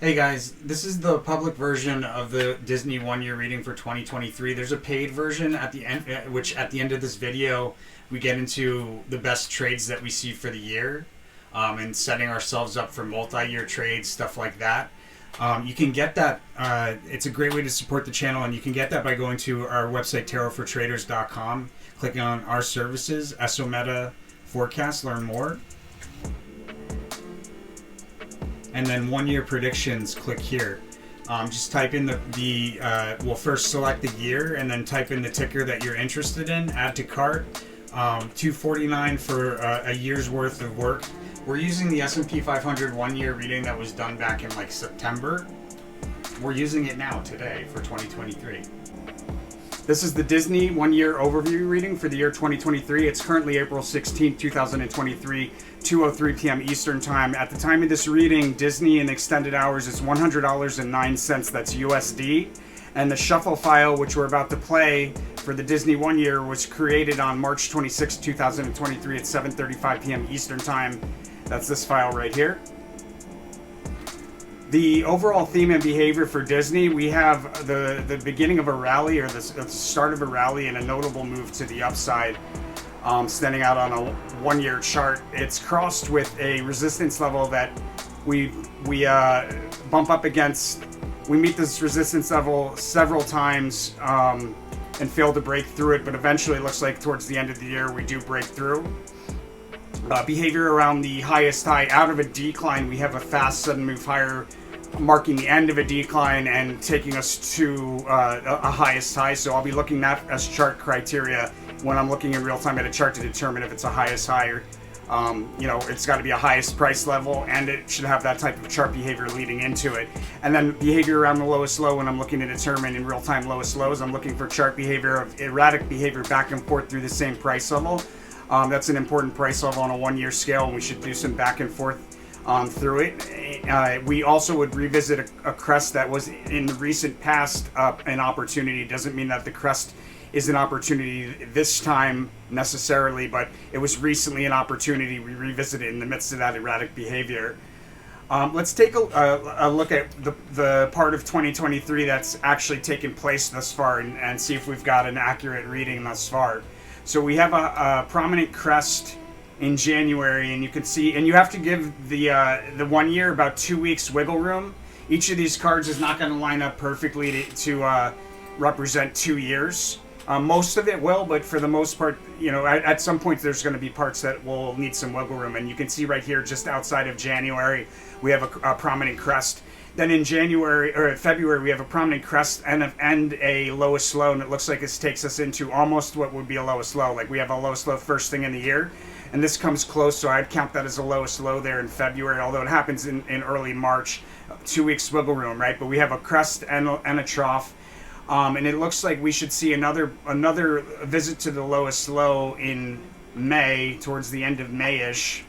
Hey guys, this is the public version of the Disney 1 year reading for 2023. There's a paid version at the end, which at the end of this video, we get into the best trades that we see for the year, and setting ourselves up for multi-year trades, stuff like that. You can get that. It's a great way to support the channel, and you can get that by going to our website, tarotfortraders.com, clicking on our services, Eso-Meta forecast, learn more. And then 1 year predictions, click here. Just type in well, first select the year and then type in the ticker that you're interested in, add to cart. $249 for a year's worth of work. We're using the S&P 500 1 year reading that was done back in like September. We're using it now today for 2023. This is the Disney 1 year overview reading for the year 2023. It's currently April 16th, 2023, 2:03 p.m. Eastern Time. At the time of this reading, Disney in extended hours is $100.09. That's USD. And the shuffle file, which we're about to play for the Disney 1 year, was created on March 26, 2023 at 7:35 p.m. Eastern Time. That's this file right here. The overall theme and behavior for Disney, we have the beginning of a rally, or the start of a rally, and a notable move to the upside, standing out on a 1 year chart. It's crossed with a resistance level that we bump up against. We meet this resistance level several times and fail to break through it, but eventually it looks like towards the end of the year we do break through. Behavior around the highest high. Out of a decline, we have a fast sudden move higher, marking the end of a decline and taking us to a highest high. So I'll be looking at that as chart criteria when I'm looking in real time at a chart to determine if it's a highest high or, it's got to be a highest price level, and it should have that type of chart behavior leading into it. And then behavior around the lowest low, when I'm looking to determine in real time lowest lows, I'm looking for chart behavior of erratic behavior back and forth through the same price level. That's an important price level on a 1 year scale, and we should do some back and forth through it. We also would revisit a crest that was in the recent past an opportunity. Doesn't mean that the crest is an opportunity this time necessarily, but it was recently an opportunity. We revisit it in the midst of that erratic behavior. Let's take a look at the part of 2023 that's actually taken place thus far, and see if we've got an accurate reading thus far. So we have a prominent crest in January, and you can see, and you have to give the 1 year about 2 weeks wiggle room. Each of these cards is not going to line up perfectly to represent 2 years. Most of it will, but for the most part, at some point there's going to be parts that will need some wiggle room. And you can see right here, just outside of January, we have a prominent crest. Then in January or February, we have a prominent crest and a lowest low, and it looks like this takes us into almost what would be a lowest low. Like we have a lowest low first thing in the year, and this comes close, so I'd count that as a lowest low there in February, although it happens in early March. 2 weeks wiggle room, right? But we have a crest and a trough, and it looks like we should see another visit to the lowest low in May, towards the end of May-ish,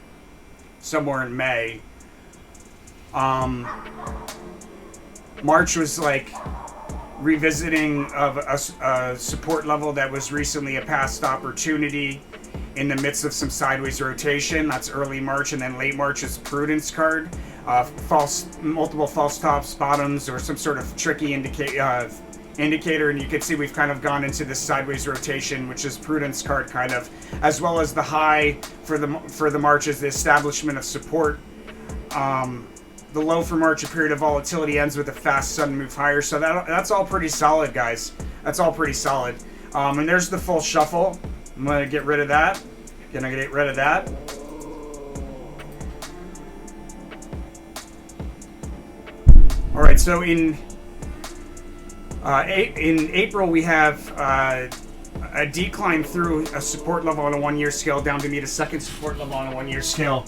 somewhere in May. March was like revisiting of a support level that was recently a past opportunity in the midst of some sideways rotation. That's early March, and then late March is prudence card, multiple false tops, bottoms, or some sort of tricky indicator, and you can see we've kind of gone into this sideways rotation, which is prudence card kind of, as well as the high for the March is the establishment of support. The low for March, a period of volatility, ends with a fast sudden move higher. So that's all pretty solid, guys. That's all pretty solid. And there's the full shuffle. I'm gonna get rid of that. All right. So in April, we have a decline through a support level on a 1 year scale down to meet a second support level on a 1 year scale.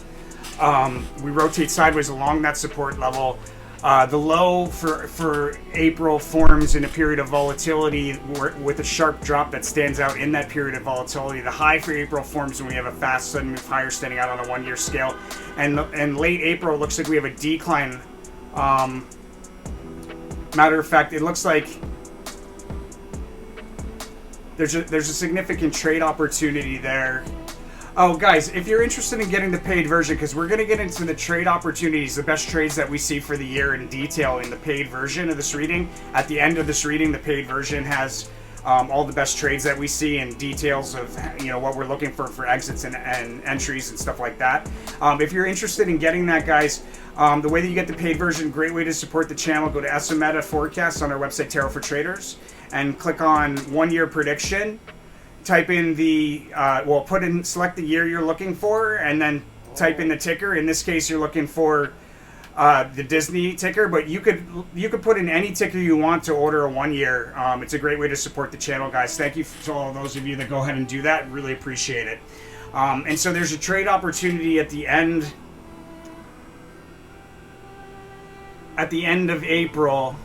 We rotate sideways along that support level. The low for April forms in a period of volatility with a sharp drop that stands out in that period of volatility. The high for April forms when we have a fast sudden move higher standing out on a 1 year scale. And late April looks like we have a decline. Matter of fact, it looks like there's a significant trade opportunity there. Oh, guys, if you're interested in getting the paid version, because we're going to get into the trade opportunities, the best trades that we see for the year in detail in the paid version of this reading. At the end of this reading, the paid version has all the best trades that we see and details of what we're looking for exits and entries and stuff like that. If you're interested in getting that, guys, the way that you get the paid version, great way to support the channel. Go to Eso-Meta Forecast on our website, Tarot for Traders, and click on 1 year prediction. Type in the select the year you're looking for, and then type in the ticker. In this case, you're looking for the Disney ticker, but you could put in any ticker you want to order a 1 year. It's a great way to support the channel, guys. Thank you to all those of you that go ahead and do that. Really appreciate it. And so there's a trade opportunity at the end of April.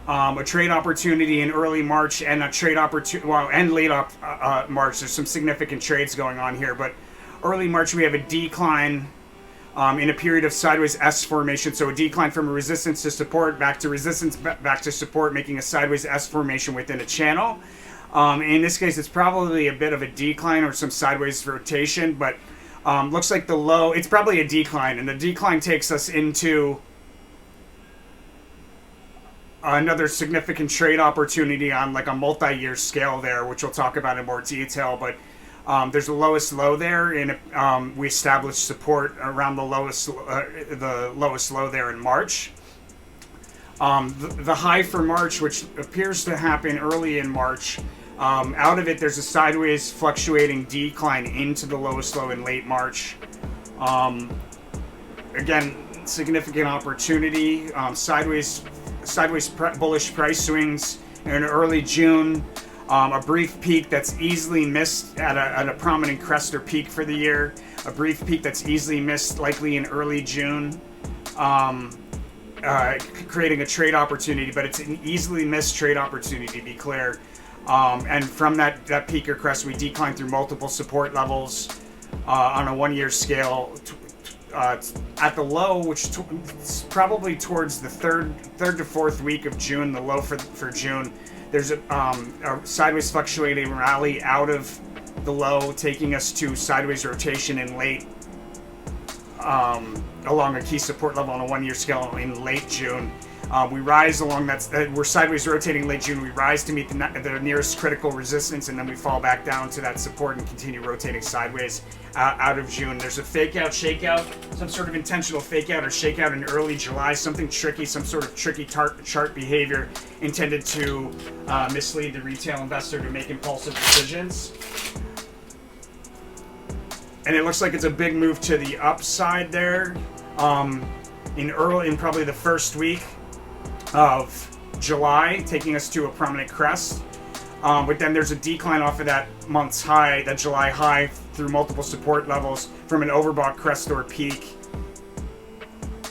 A trade opportunity in early March and a trade opportunity, and late March. There's some significant trades going on here, but early March we have a decline in a period of sideways S formation. So a decline from a resistance to support, back to resistance, back to support, making a sideways S formation within a channel. In this case, it's probably a bit of a decline or some sideways rotation, but looks like the low, it's probably a decline, and the decline takes us into another significant trade opportunity on like a multi-year scale there, which we'll talk about in more detail. But there's the lowest low there, and we established support around the lowest low there in March. The high for March, which appears to happen early in March, out of it there's a sideways fluctuating decline into the lowest low in late March. Again, significant opportunity, sideways bullish price swings in early June, a brief peak that's easily missed at a prominent crest or peak for the year, a brief peak that's easily missed likely in early June, creating a trade opportunity, but it's an easily missed trade opportunity, to be clear. And from that peak or crest, we decline through multiple support levels on a 1 year scale. At the low, which is probably towards the third to fourth week of June, the low for June, there's a sideways fluctuating rally out of the low, taking us to sideways rotation in late, along a key support level on a 1 year scale in late June. We rise along that, we're sideways rotating late June, we rise to meet the nearest critical resistance, and then we fall back down to that support and continue rotating sideways out of June. There's a fake out, shakeout, some sort of intentional fake out or shakeout in early July, something tricky, some sort of tricky chart behavior intended to mislead the retail investor to make impulsive decisions. And it looks like it's a big move to the upside there in probably the first week of July, taking us to a prominent crest. But then there's a decline off of that month's high, that July high, through multiple support levels from an overbought crest or peak.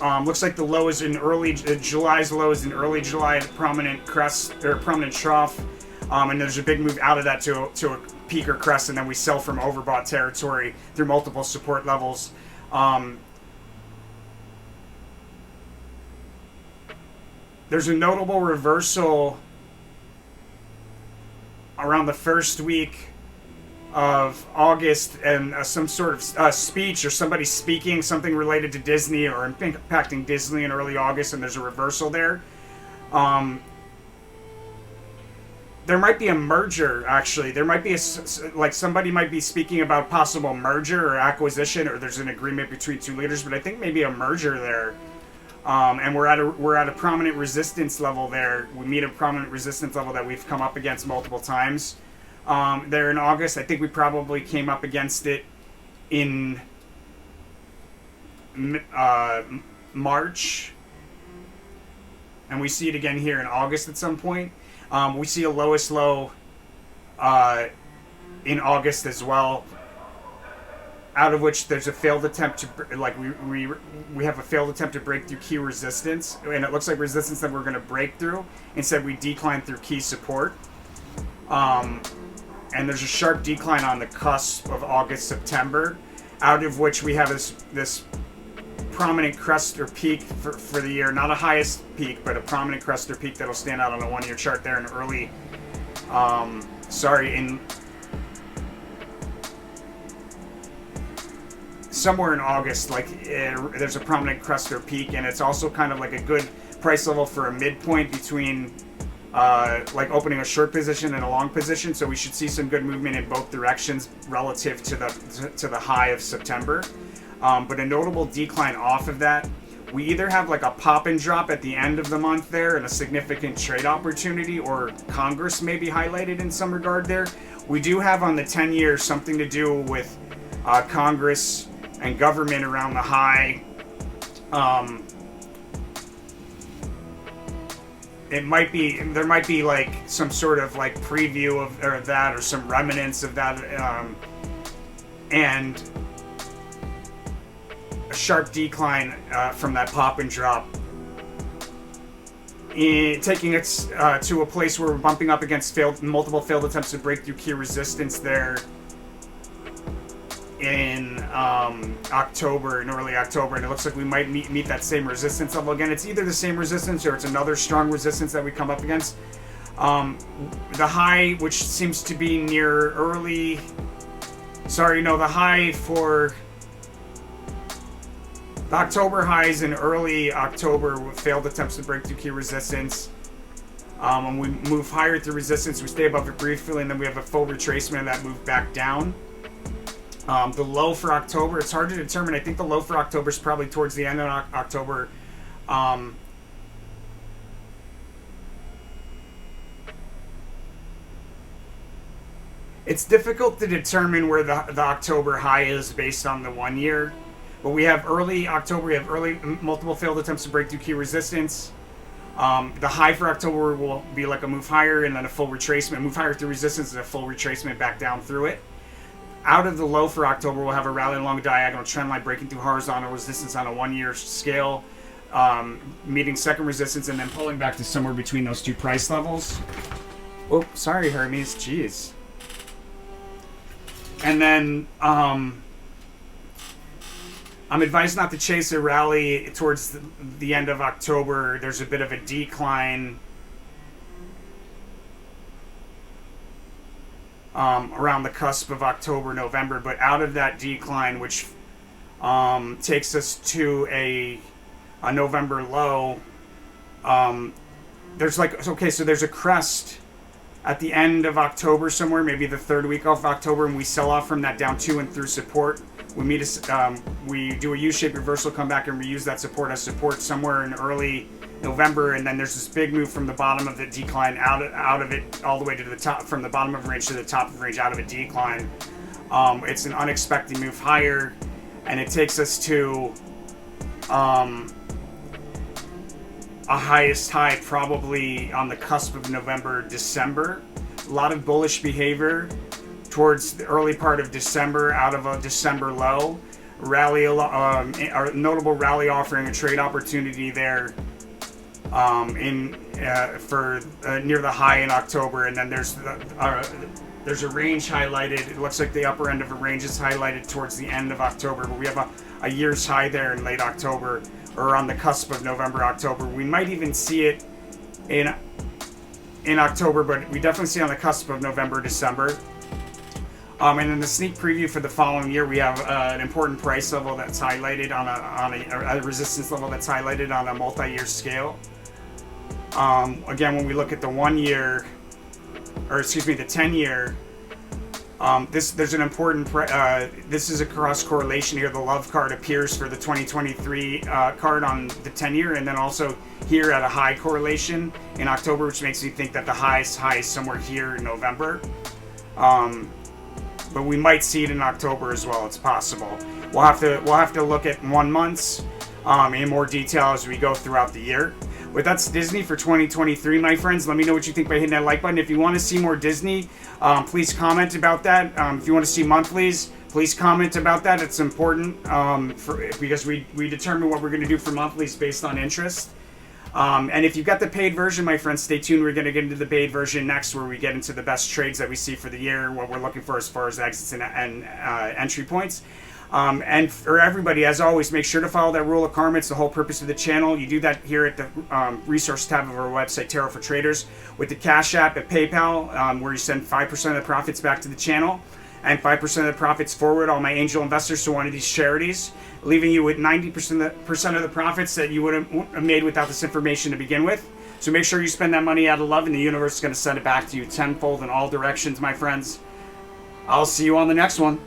Looks like the low is in July's low is in early July at a prominent crest or prominent trough. And there's a big move out of that to a peak or crest, and then we sell from overbought territory through multiple support levels. There's a notable reversal around the first week of August, and some sort of speech or somebody speaking something related to Disney or impacting Disney in early August, and there's a reversal there. There might be a merger, actually. There might be somebody might be speaking about possible merger or acquisition, or there's an agreement between two leaders, but I think maybe a merger there. And we're at a prominent resistance level there. We meet a prominent resistance level that we've come up against multiple times. There in August, I think we probably came up against it in March, and we see it again here in August at some point. We see a lowest low in August as well, out of which there's a failed attempt to, we have a failed attempt to break through key resistance, and it looks like resistance that we're going to break through. Instead, we decline through key support. And there's a sharp decline on the cusp of August, September, out of which we have this prominent crest or peak for the year. Not a highest peak, but a prominent crest or peak that'll stand out on a 1 year chart there in early, somewhere in August, like there's a prominent crest or peak, and it's also kind of like a good price level for a midpoint between like opening a short position and a long position. So we should see some good movement in both directions relative to the high of September. But a notable decline off of that. We either have like a pop and drop at the end of the month there and a significant trade opportunity, or Congress may be highlighted in some regard there. We do have on the 10-year something to do with Congress and government around the high. There might be like some sort of like preview of that, or some remnants of that, and a sharp decline from that pop and drop, taking it to a place where we're bumping up against multiple failed attempts to break through key resistance there in October, in early October, and it looks like we might meet that same resistance level again. It's either the same resistance or it's another strong resistance that we come up against. The high, which seems to be near early, the high for the October highs in early October with failed attempts to break through key resistance. When we move higher through resistance, we stay above it briefly, and then we have a full retracement of that move back down. The low for October, it's hard to determine. I think the low for October is probably towards the end of October. It's difficult to determine where the October high is based on the 1 year. But we have early October, we have multiple failed attempts to break through key resistance. The high for October will be like a move higher and then a full retracement. Move higher through resistance and a full retracement back down through it. Out of the low for October, we'll have a rally along a diagonal trend line breaking through horizontal resistance on a 1 year scale, meeting second resistance, and then pulling back to somewhere between those two price levels. Oh, sorry, Hermes. Jeez. And then I'm advised not to chase a rally towards the end of October. There's a bit of a decline around the cusp of October, November, but out of that decline, which takes us to a November low, there's a crest at the end of October somewhere, maybe the third week of October, and we sell off from that down to and through support. We do a U-shaped reversal, come back and reuse that support as support somewhere in early November, and then there's this big move from the bottom of the decline out of it all the way to the top, from the bottom of the range to the top of the range out of a decline. It's an unexpected move higher, and it takes us to a highest high probably on the cusp of November, December. A lot of bullish behavior towards the early part of December out of a December low. A notable rally offering a trade opportunity there near the high in October, and then there's a range highlighted. It looks like the upper end of a range is highlighted towards the end of October, but we have a year's high there in late October, or on the cusp of November, October. We might even see it in October, but we definitely see it on the cusp of November, December. And in the sneak preview for the following year, we have an important price level that's highlighted on a resistance level that's highlighted on a multi-year scale. Again, when we look at the 1 year, or excuse me, the 10-year, there's an important. This is a cross correlation here. The love card appears for the 2023 card on the 10-year, and then also here at a high correlation in October, which makes me think that the highest high is somewhere here in November. But we might see it in October as well. It's possible. We'll have to look at 1 month's in more detail as we go throughout the year. But that's Disney for 2023, my friends. Let me know what you think by hitting that like button. If you want to see more Disney, please comment about that. If you want to see monthlies, please comment about that. It's important because we determine what we're going to do for monthlies based on interest. And if you've got the paid version, my friends, stay tuned. We're going to get into the paid version next, where we get into the best trades that we see for the year, what we're looking for as far as exits and entry points. And for everybody, as always, make sure to follow that rule of karma. It's the whole purpose of the channel. You do that here at the resource tab of our website, Tarot for Traders, with the Cash App at PayPal, where you send 5% of the profits back to the channel. and 5% of the profits forward all my angel investors to one of these charities, leaving you with 90% of the profits that you would have made without this information to begin with. So make sure you spend that money out of love, and the universe is going to send it back to you tenfold in all directions, my friends. I'll see you on the next one.